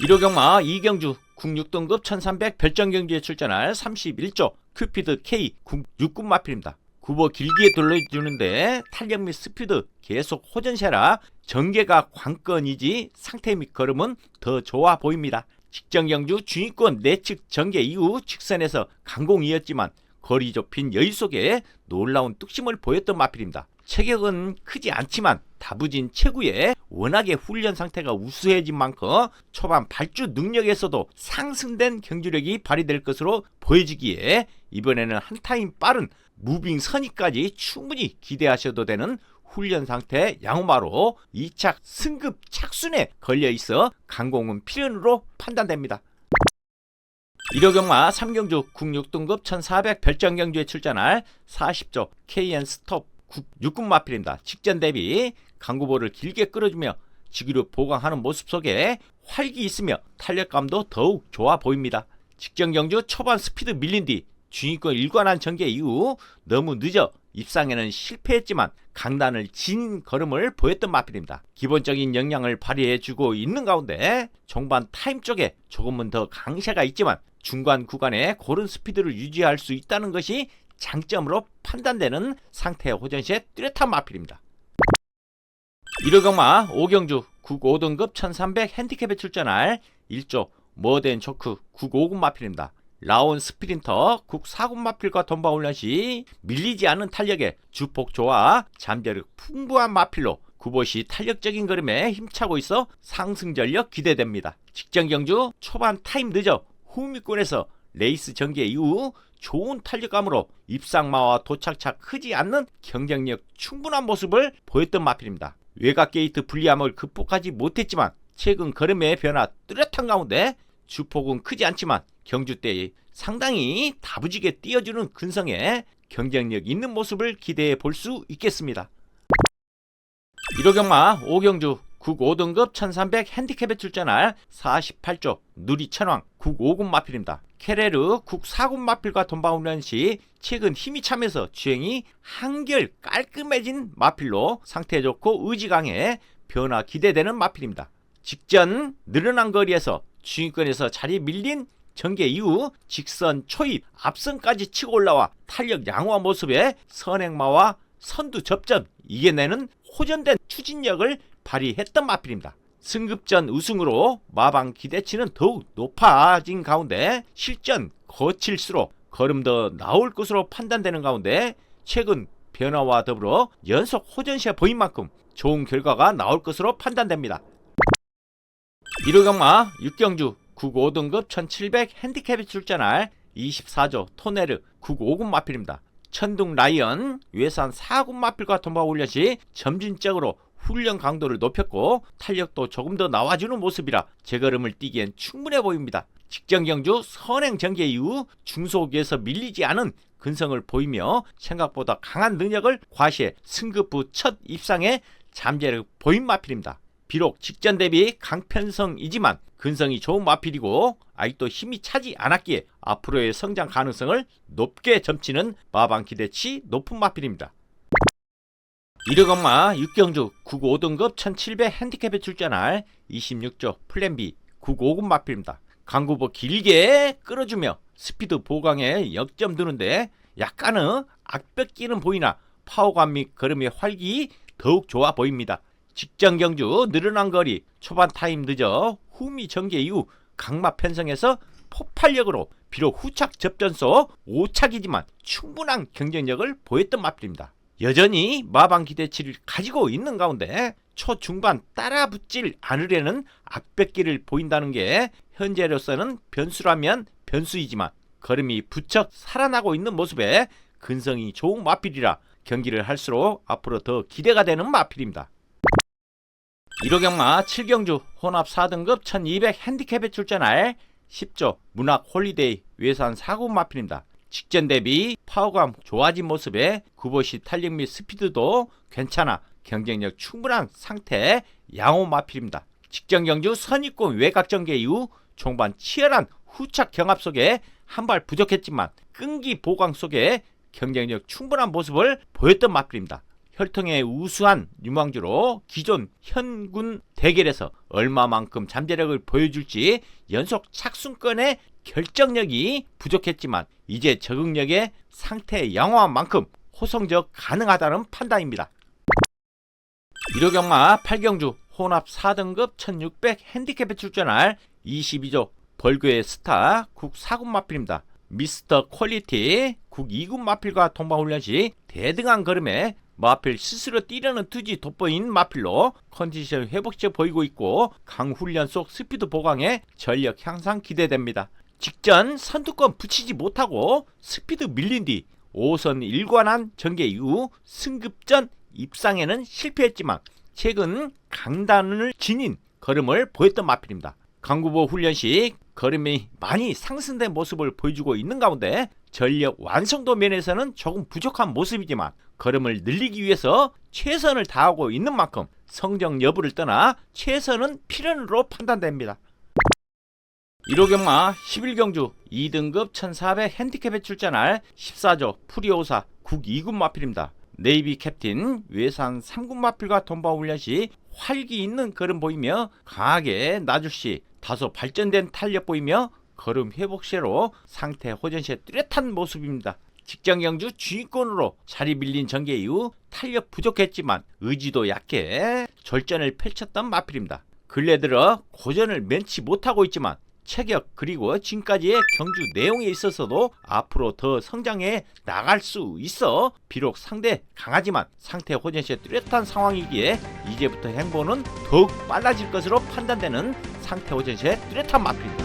1호 경마 이경주 국육등급 1300 별정경주에 출전할 31조 큐피드 K 6군 마필입니다. 구보 길게 돌려주는데 탄력 및 스피드 계속 호전세라 전개가 관건이지 상태 및 걸음은 더 좋아 보입니다. 직전경주 중위권 내측 전개 이후 직선에서 강공이었지만 거리 좁힌 여유 속에 놀라운 뚝심을 보였던 마필입니다. 체격은 크지 않지만 다부진 체구에 워낙에 훈련 상태가 우수해진 만큼 초반 발주 능력에서도 상승된 경주력이 발휘될 것으로 보여지기에 이번에는 한 타임 빠른 무빙 선의까지 충분히 기대하셔도 되는 훈련 상태 양호마로 2착 승급 착순에 걸려있어 강공은 필연으로 판단됩니다. 1호 경마 3경주 국육등급 1400 별정경주에 출전할 40조 KN 스톱 6군 마필입니다. 직전 대비 강구보를 길게 끌어주며 지기로 보강하는 모습 속에 활기 있으며 탄력감도 더욱 좋아 보입니다. 직전 경주 초반 스피드 밀린 뒤 중위권 일관한 전개 이후 너무 늦어 입상에는 실패했지만 강단을 지닌 걸음을 보였던 마필입니다. 기본적인 역량을 발휘해주고 있는 가운데 종반 타임 쪽에 조금은 더 강세가 있지만 중간 구간에 고른 스피드를 유지할 수 있다는 것이 장점으로 판단되는 상태의 호전시에 뚜렷한 마필입니다. 1호 경마 5경주 국 5등급 1300 핸디캡에 출전할 1조 머덴 초크 국 5군 마필입니다. 라온 스프린터 국 4군 마필과 don방 훈련 시 밀리지 않는 탄력에 주폭 좋아 잠재력 풍부한 마필로 구보시 탄력적인 걸음에 힘차고 있어 상승 전력 기대됩니다. 직전 경주 초반 타임 늦어 후미권에서 레이스 전개 이후 좋은 탄력감으로 입상마와 도착차 크지 않는 경쟁력 충분한 모습을 보였던 마필입니다. 외곽 게이트 불리함을 극복하지 못했지만 최근 걸음의 변화 뚜렷한 가운데 주폭은 크지 않지만 경주 때 상당히 다부지게 띄워주는 근성에 경쟁력 있는 모습을 기대해 볼 수 있겠습니다. 1호 경마 5경주 국 5등급 1300 핸디캡에 출전할 48조 누리천왕 국 5군 마필입니다. 케레르 국 4군 마필과 don방 훈련 시 최근 힘이 차면서 주행이 한결 깔끔해진 마필로 상태 좋고 의지 강해 변화 기대되는 마필입니다. 직전 늘어난 거리에서 중위권에서 자리 밀린 전개 이후 직선 초입 앞선까지 치고 올라와 탄력 양호한 모습에 선행마와 선두 접전 이겨내는 호전된 추진력을 발휘했던 마필입니다. 승급전 우승으로 마방 기대치는 더욱 높아진 가운데 실전 거칠수록 걸음 더 나올 것으로 판단되는 가운데 최근 변화와 더불어 연속 호전시에 보인 만큼 좋은 결과가 나올 것으로 판단됩니다. 1호 경마 6경주 국 5등급 1700 핸디캡에 출전할 24조 토네르 국 5군 마필입니다. 천둥 라이언 외산 4군 마필과 don방 훈련 시 점진적으로 훈련 강도를 높였고 탄력도 조금 더 나와주는 모습이라 제걸음을 뛰기엔 충분해 보입니다. 직전 경주 선행 전개 이후 중속에서 밀리지 않은 근성을 보이며 생각보다 강한 능력을 과시해 승급 후 첫 입상에 잠재력 보인 마필입니다. 비록 직전 대비 강편성이지만 근성이 좋은 마필이고 아직도 힘이 차지 않았기에 앞으로의 성장 가능성을 높게 점치는 마방 기대치 높은 마필입니다. 1호 경마 6경주 국 5등급 1700 핸디캡에 출전할 26조 플랜 B 국 5군 마필입니다. 강구보 길게 끌어주며 스피드 보강에 역점 두는데 약간은 악벽기는 보이나 파워감 및 걸음의 활기 더욱 좋아 보입니다. 직전 경주 늘어난 거리 초반 타임 늦어 후미 전개 이후 강마 편성에서 폭발력으로 비록 후착 접전소 5착이지만 충분한 경쟁력을 보였던 마필입니다. 여전히 마방 기대치를 가지고 있는 가운데 초중반 따라붙질 않으려는 악백기를 보인다는 게 현재로서는 변수라면 변수이지만 걸음이 부쩍 살아나고 있는 모습에 근성이 좋은 마필이라 경기를 할수록 앞으로 더 기대가 되는 마필입니다. 1호 경마 7경주 혼합 4등급 1200 핸디캡에 출전할 10조 문학 홀리데이 외산 4군 마필입니다. 직전 대비 파워감 좋아진 모습에 구보시 탄력 및 스피드도 괜찮아 경쟁력 충분한 상태 양호 마필입니다. 직전 경주 선입권 외곽 전개 이후 종반 치열한 후착 경합 속에 한 발 부족했지만 끈기 보강 속에 경쟁력 충분한 모습을 보였던 마필입니다. 혈통의 우수한 유망주로 기존 현군 대결에서 얼마만큼 잠재력을 보여줄지 연속 착순권의 결정력이 부족했지만 이제 적응력의 상태 양호한 만큼 호성적 가능하다는 판단입니다. 1호경마 8경주 혼합 4등급 1600 핸디캡에 출전할 22조 벌교의 스타 국 4군 마필입니다. 미스터 퀄리티 국 2군 마필과 동반훈련 시 대등한 걸음에 마필 스스로 뛰려는 투지 돋보인 마필로 컨디션 회복시켜 보이고 있고 강훈련 속 스피드 보강에 전력 향상 기대됩니다. 직전 선두권 붙이지 못하고 스피드 밀린 뒤 5선 일관한 전개 이후 승급전 입상에는 실패했지만 최근 강단을 지닌 걸음을 보였던 마필입니다. 강구보 훈련 시 걸음이 많이 상승된 모습을 보여주고 있는 가운데 전력 완성도 면에서는 조금 부족한 모습이지만 걸음을 늘리기 위해서 최선을 다하고 있는 만큼 성적 여부를 떠나 최선은 필연으로 판단됩니다. 1호경마 11경주 2등급 1400 핸디캡에 출전할 14조 프리오사 국 2군 마필입니다. 네이비 캡틴 외산 3군 마필과 동반 훈련 시 활기 있는 걸음 보이며 강하게 나줄 시 다소 발전된 탄력 보이며 걸음 회복 시로 상태 호전 시에 뚜렷한 모습입니다. 직전 경주 주인권으로 자리 밀린 전개 이후 탄력 부족했지만 의지도 약해 절전을 펼쳤던 마필입니다. 근래 들어 고전을 면치 못하고 있지만 체격 그리고 지금까지의 경주 내용에 있어서도 앞으로 더 성장해 나갈 수 있어 비록 상대 강하지만 상태 호전 시에 뚜렷한 상황이기에 이제부터 행보는 더욱 빨라질 것으로 판단되는 상태 호전 시에 뚜렷한 마필입니다.